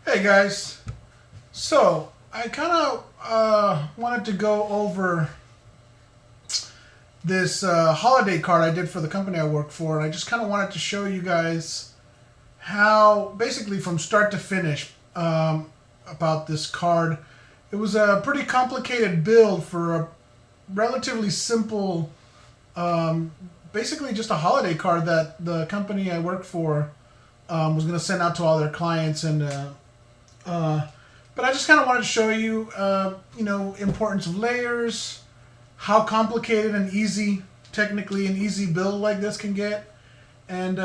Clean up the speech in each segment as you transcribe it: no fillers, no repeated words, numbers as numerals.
Hey guys, so I kind of wanted to go over this holiday card I did for the company I work for, and I just kind of wanted to show you guys how, basically from start to finish, about this card. It was a pretty complicated build for a relatively simple, basically just a holiday card that the company I work for was going to send out to all their clients, and uh, but I just kind of wanted to show you, importance of layers, how complicated and easy, technically an easy build like this can get. And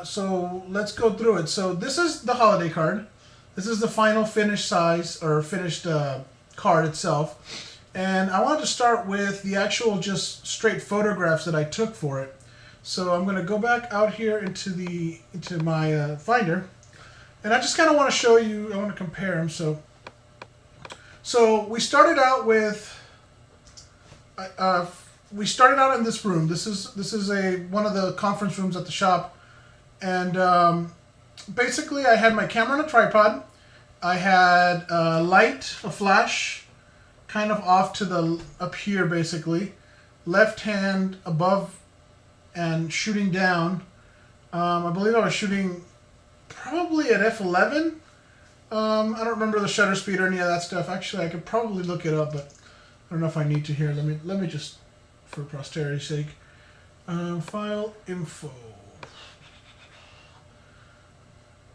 so let's go through it. So this is the holiday card. This is the final finished size or finished card itself. And I wanted to start with the actual just straight photographs that I took for it. So I'm going to go back out here into my Finder, and I just kind of want to show you. I want to compare them. So we started out with. We started out in this room. This is one of the conference rooms at the shop, and basically I had my camera on a tripod. I had a light, a flash, kind of off to the up here, basically, left hand above and shooting down. I believe I was shooting probably at f11. I don't remember the shutter speed or any of that stuff. Actually, I could probably look it up, but I don't know if I need to here. Let me just, for posterity's sake, file info,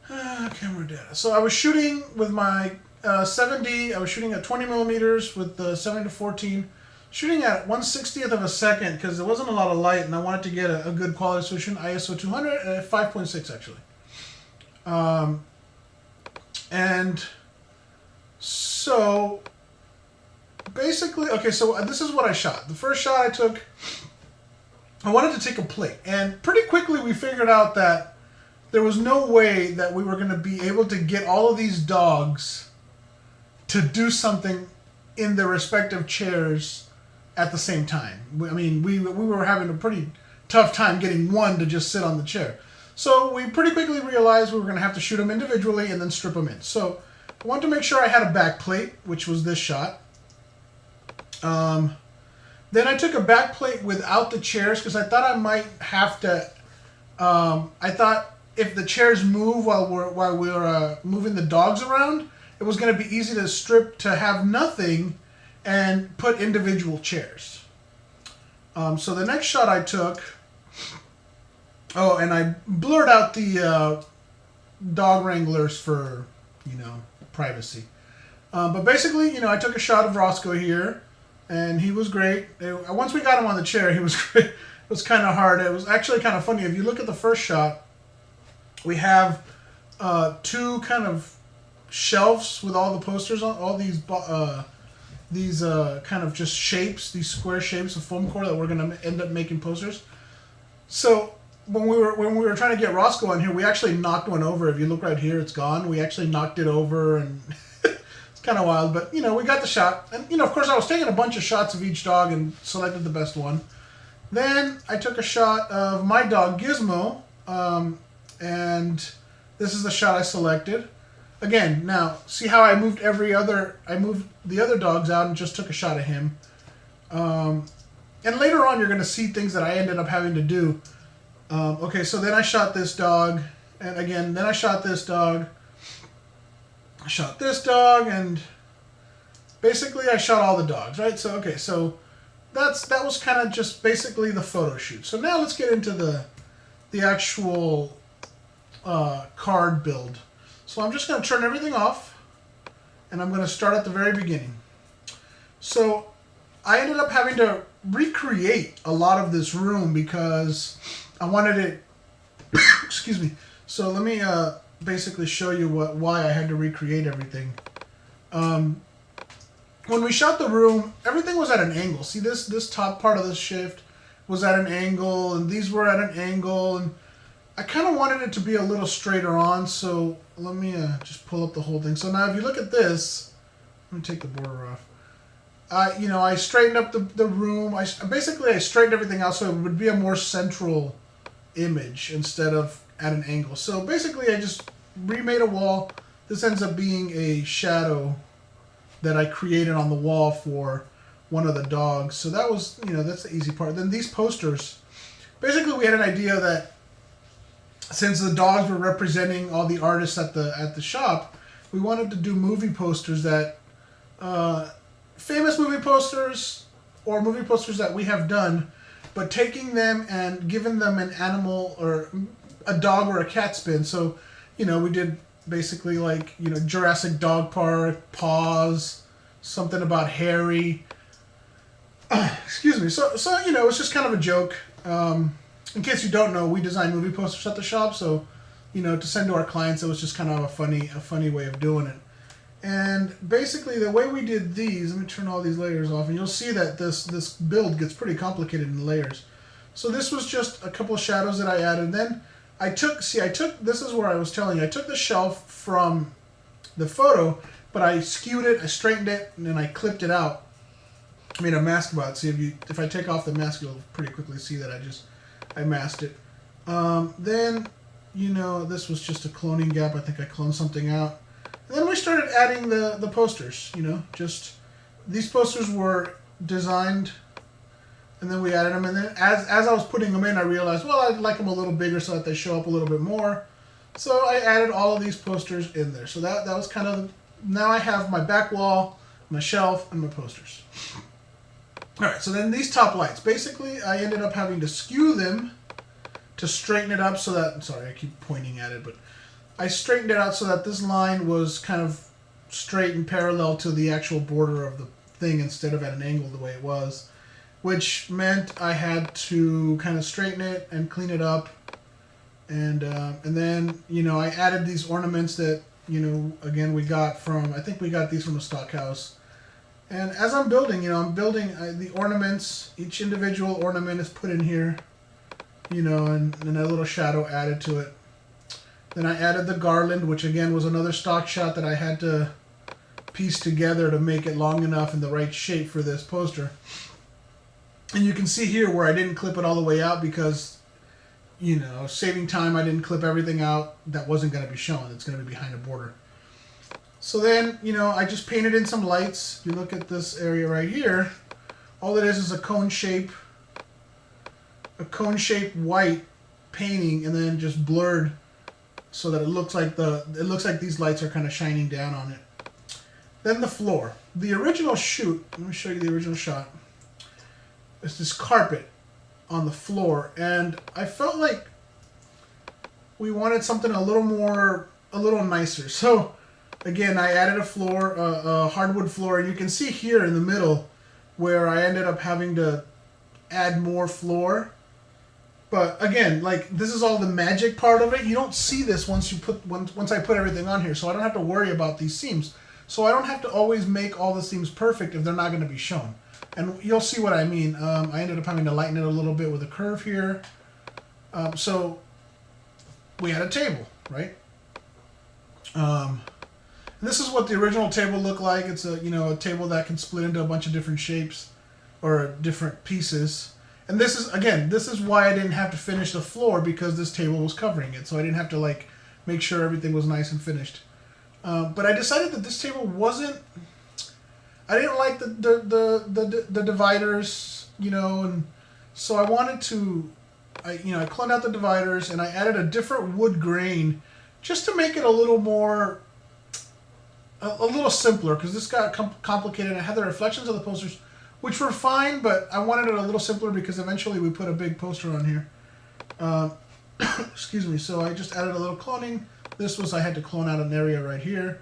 camera data. So I was shooting with my 7D. I was shooting at 20 millimeters with the 7-14, shooting at 1/60th of a second because there wasn't a lot of light, and I wanted to get a good quality solution. ISO 200 at 5.6 actually. And so basically, okay, so this is what I shot. The first shot I took, I wanted to take a plate. And pretty quickly we figured out that there was no way that we were going to be able to get all of these dogs to do something in their respective chairs at the same time. I mean, we were having a pretty tough time getting one to just sit on the chair. So we pretty quickly realized we were going to have to shoot them individually and then strip them in. So I wanted to make sure I had a back plate, which was this shot. Then I took a back plate without the chairs because I thought I might have to. I thought if the chairs move while we're moving the dogs around, it was going to be easy to strip to have nothing and put individual chairs. So the next shot I took. Oh, and I blurred out the dog wranglers for privacy. But basically, I took a shot of Roscoe here. And he was great. Once we got him on the chair, he was great. It was kind of hard. It was actually kind of funny. If you look at the first shot, we have two kind of shelves with all the posters on, all these kind of just shapes, these square shapes of foam core that we're going to end up making posters. So when we were trying to get Roscoe on here, we actually knocked one over. If you look right here, it's gone. We actually knocked it over, and kind of wild, but we got the shot. And of course I was taking a bunch of shots of each dog and selected the best one. Then I took a shot of my dog Gizmo, and this is the shot I selected. Again, now see how I moved the other dogs out and just took a shot of him. And later on you're going to see things that I ended up having to do. Okay, so then I shot this dog, and again then I shot this dog. I shot this dog, and basically I shot all the dogs, right? So okay, so that was kind of just basically the photo shoot. So now let's get into the actual card build. So I'm just going to turn everything off, and I'm going to start at the very beginning. So I ended up having to recreate a lot of this room because I wanted it. Excuse me. So let me basically show you why I had to recreate everything. When we shot the room, everything was at an angle. See this top part of the shift was at an angle, and these were at an angle, and I kind of wanted it to be a little straighter on. So let me just pull up the whole thing. So now if you look at this, let me take the border off. I straightened up the room. I straightened everything out so it would be a more central image instead of at an angle. So basically I just remade a wall, this ends up being a shadow that I created on the wall for one of the dogs. So that was, that's the easy part. Then these posters, basically we had an idea that since the dogs were representing all the artists at the shop, we wanted to do movie posters that, famous movie posters or movie posters that we have done, but taking them and giving them an animal or a dog or a cat spin. So, we did basically like, Jurassic Dog Park, Paws, something about Harry. Excuse me. So it was just kind of a joke. In case you don't know, we design movie posters at the shop, so to send to our clients, it was just kind of a funny way of doing it. And basically, the way we did these, let me turn all these layers off, and you'll see that this build gets pretty complicated in layers. So this was just a couple of shadows that I added. Then I took, this is where I was telling you, I took the shelf from the photo, but I skewed it, I straightened it, and then I clipped it out. I made a mask about it. See, if I take off the mask, you'll pretty quickly see that I masked it. Then, this was just a cloning gap. I think I cloned something out. And then we started adding the posters, just these posters were designed and then we added them. And then as I was putting them in, I realized, well, I'd like them a little bigger so that they show up a little bit more. So I added all of these posters in there. So that was kind of, now I have my back wall, my shelf, and my posters. All right, so then these top lights. Basically, I ended up having to skew them to straighten it up so that, sorry, I keep pointing at it, but I straightened it out so that this line was kind of straight and parallel to the actual border of the thing instead of at an angle the way it was, which meant I had to kind of straighten it and clean it up. And then, I added these ornaments that, again, we got from, I think we got these from a stock house. And as I'm building, the ornaments, each individual ornament is put in here, and a little shadow added to it. Then I added the garland, which again was another stock shot that I had to piece together to make it long enough in the right shape for this poster. And you can see here where I didn't clip it all the way out because, saving time, I didn't clip everything out that wasn't going to be shown. It's going to be behind a border. So then, I just painted in some lights. You look at this area right here. All it is a cone shape white painting, and then just blurred so that it looks like these lights are kind of shining down on it. Then the floor. The original shoot. Let me show you the original shot. It's this carpet on the floor, and I felt like we wanted something a little nicer. So again, I added a hardwood floor, and you can see here in the middle where I ended up having to add more floor. But again, this is all the magic part of it. You don't see this once I put everything on here, so I don't have to worry about these seams. So I don't have to always make all the seams perfect if they're not going to be shown. And you'll see what I mean. I ended up having to lighten it a little bit with a curve here. So we had a table, right? This is what the original table looked like. It's a table that can split into a bunch of different shapes or different pieces. And this is why I didn't have to finish the floor, because this table was covering it. So I didn't have to make sure everything was nice and finished. But I decided that this table wasn't. I didn't like the dividers, and so I wanted to. I cloned out the dividers and I added a different wood grain just to make it a little more. A little simpler, because this got complicated. I had the reflections of the posters, which were fine, but I wanted it a little simpler because eventually we put a big poster on here. Excuse me. So I just added a little cloning. I had to clone out an area right here.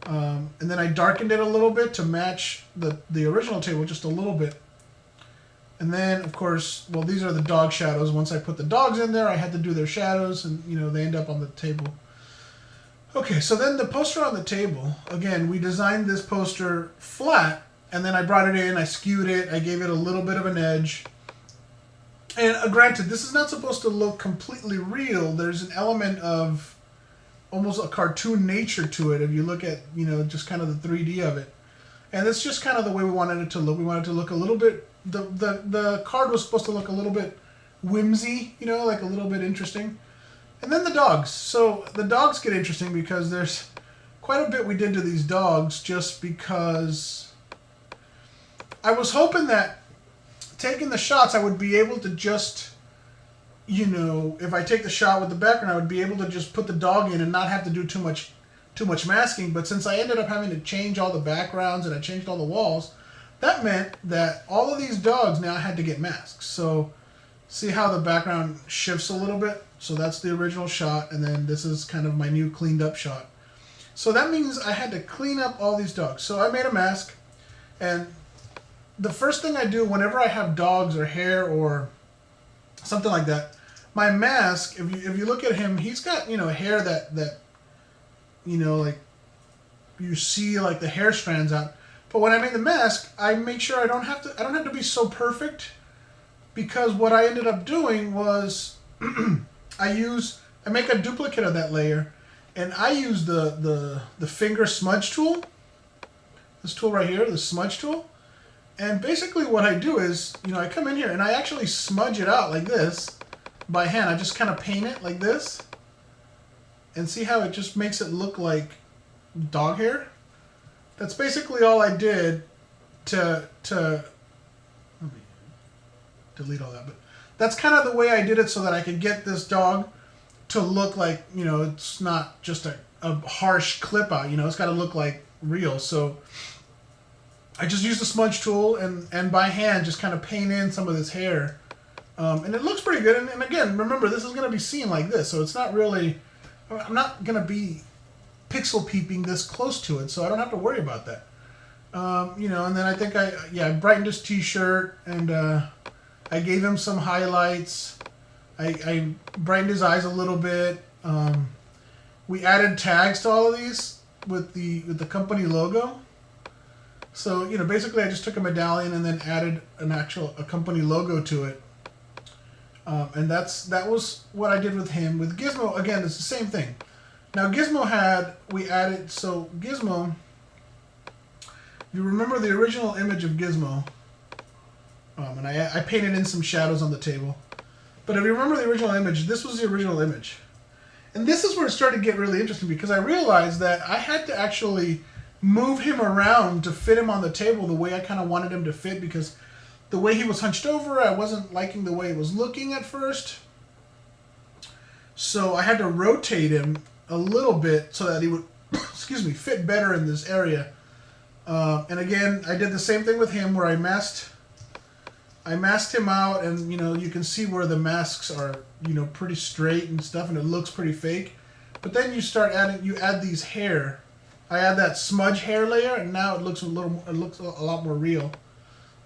And then I darkened it a little bit to match the original table just a little bit. And then, of course, these are the dog shadows. Once I put the dogs in there, I had to do their shadows, and, they end up on the table. Okay, so then the poster on the table, again, we designed this poster flat, and then I brought it in, I skewed it, I gave it a little bit of an edge. And granted, this is not supposed to look completely real. There's an element of almost a cartoon nature to it if you look at, just kind of the 3D of it. And it's just kind of the way we wanted it to look. We wanted it to look a little bit, the card was supposed to look a little bit whimsy, like a little bit interesting. And then the dogs. So the dogs get interesting because there's quite a bit we did to these dogs just because I was hoping that taking the shots, I would be able to just, you know, if I take the shot with the background, I would be able to just put the dog in and not have to do too much masking. But since I ended up having to change all the backgrounds and I changed all the walls, that meant that all of these dogs now had to get masks. So see how the background shifts a little bit? So that's the original shot, and then this is kind of my new cleaned up shot. So that means I had to clean up all these dogs. So I made a mask, and the first thing I do whenever I have dogs or hair or something like that, my mask, if you look at him, he's got, you know, hair that you know, like you see like the hair strands out. But when I make the mask, I make sure I don't have to be so perfect, because what I ended up doing was I make a duplicate of that layer, and I use the finger smudge tool. This tool right here, the smudge tool. And basically what I do is, you know, I come in here and I actually smudge it out like this by hand. I just kind of paint it like this. And see how it just makes it look like dog hair? That's basically all I did to let me delete all that. But that's kind of the way I did it so that I could get this dog to look like, you know, it's not just a harsh clip out. You know, it's got to look like real. So I just used the smudge tool and by hand just kind of paint in some of this hair. And it looks pretty good. And again, remember, this is going to be seen like this. So it's not really... I'm not going to be pixel peeping this close to it, so I don't have to worry about that. You know, and then I think I brightened his t-shirt, and I gave him some highlights. I brightened his eyes a little bit. We added tags to all of these with the company logo. So, you know, basically I just took a medallion and then added a company logo to it. And that was what I did with him. With Gizmo, again, it's the same thing. Now Gizmo Gizmo, you remember the original image of Gizmo, and I painted in some shadows on the table. But if you remember the original image, this was the original image. And this is where it started to get really interesting, because I realized that I had to actually move him around to fit him on the table the way I kind of wanted him to fit, because the way he was hunched over, I wasn't liking the way it was looking at first. So I had to rotate him a little bit so that he would, excuse me, fit better in this area. And again, I did the same thing with him, where I masked him out, and you know, you can see where the masks are, you know, pretty straight and stuff, and it looks pretty fake. But then you add these hair. I add that smudge hair layer, and now it looks a lot more real.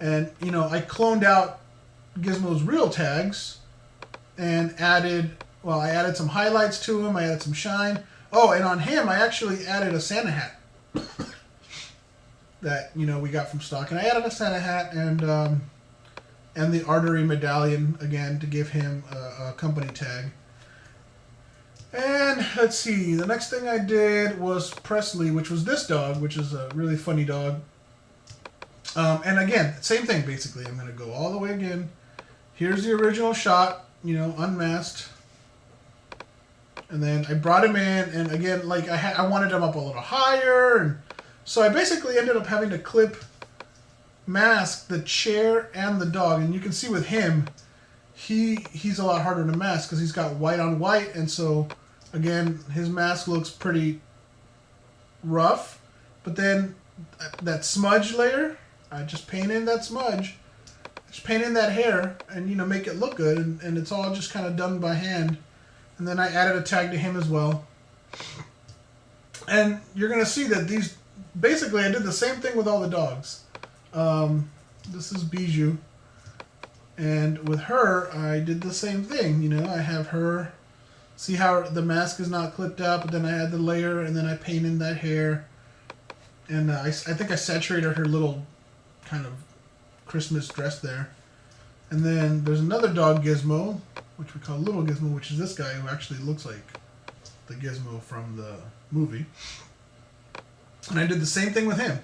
And, you know, I cloned out Gizmo's real tags and added some highlights to him. I added some shine. Oh, and on him, I actually added a Santa hat that, you know, we got from stock. And I added a Santa hat and the artery medallion, again, to give him a company tag. And let's see, the next thing I did was Presley, which was this dog, which is a really funny dog. And again, same thing basically. I'm going to go all the way again. Here's the original shot, you know, unmasked. And then I brought him in, and again, like I wanted him up a little higher, and so I basically ended up having to mask the chair and the dog. And you can see with him, he's a lot harder to mask because he's got white on white, and so again, his mask looks pretty rough. But then that smudge layer, I just paint in that smudge, just paint in that hair, and you know, make it look good, and it's all just kind of done by hand. And then I added a tag to him as well. And you're gonna see that these, basically I did the same thing with all the dogs. This is Bijou, and with her I did the same thing. You know, I have her, see how the mask is not clipped out, but then I add the layer, and then I paint in that hair, and I think I saturated her little kind of Christmas dress there. And then there's another dog, Gizmo, which we call Little Gizmo, which is this guy who actually looks like the Gizmo from the movie. And I did the same thing with him.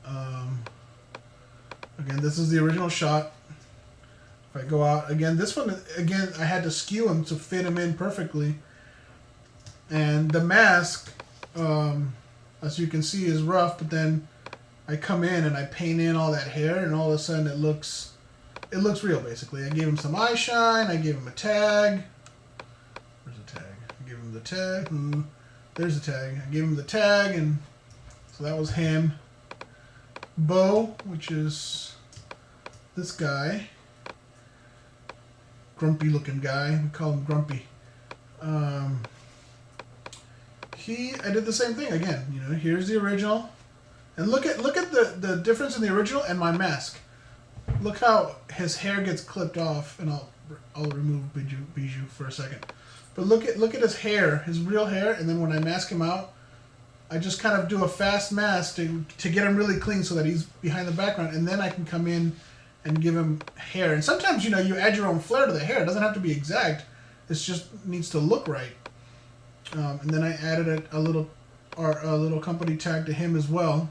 Again, this is the original shot. If I go out, again, this one, I had to skew him to fit him in perfectly. And the mask, as you can see, is rough, but then I come in and I paint in all that hair, and all of a sudden it looks real, basically. I gave him some eye shine, I gave him a tag. Where's the tag? I gave him the tag. There's the tag. I gave him the tag, and so that was him. Bo, which is this guy. Grumpy looking guy. We call him Grumpy. I did the same thing again. You know, here's the original. And look at the difference in the original and my mask. Look how his hair gets clipped off, and I'll remove Bijou for a second. But look at his hair, his real hair, and then when I mask him out, I just kind of do a fast mask to get him really clean so that he's behind the background, and then I can come in and give him hair. And sometimes, you know, you add your own flair to the hair. It doesn't have to be exact. It just needs to look right. And then I added a little company tag to him as well.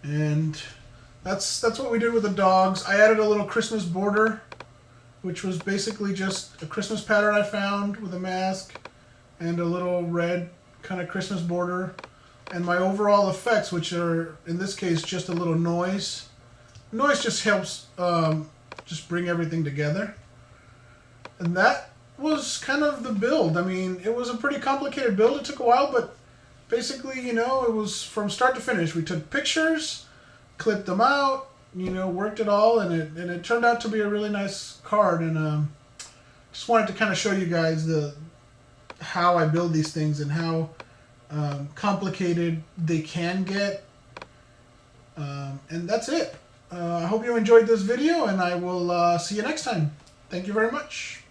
And that's what we did with the dogs. I added a little Christmas border, which was basically just a Christmas pattern I found with a mask and a little red kind of Christmas border. And my overall effects, which are, in this case, just a little noise. Noise just helps just bring everything together. And that was kind of the build. I mean, it was a pretty complicated build. It took a while, but basically, you know, it was from start to finish. We took pictures, clipped them out, you know, worked it all, and it turned out to be a really nice card. And just wanted to kind of show you guys how I build these things and how complicated they can get. And that's it. I hope you enjoyed this video, and I will see you next time. Thank you very much.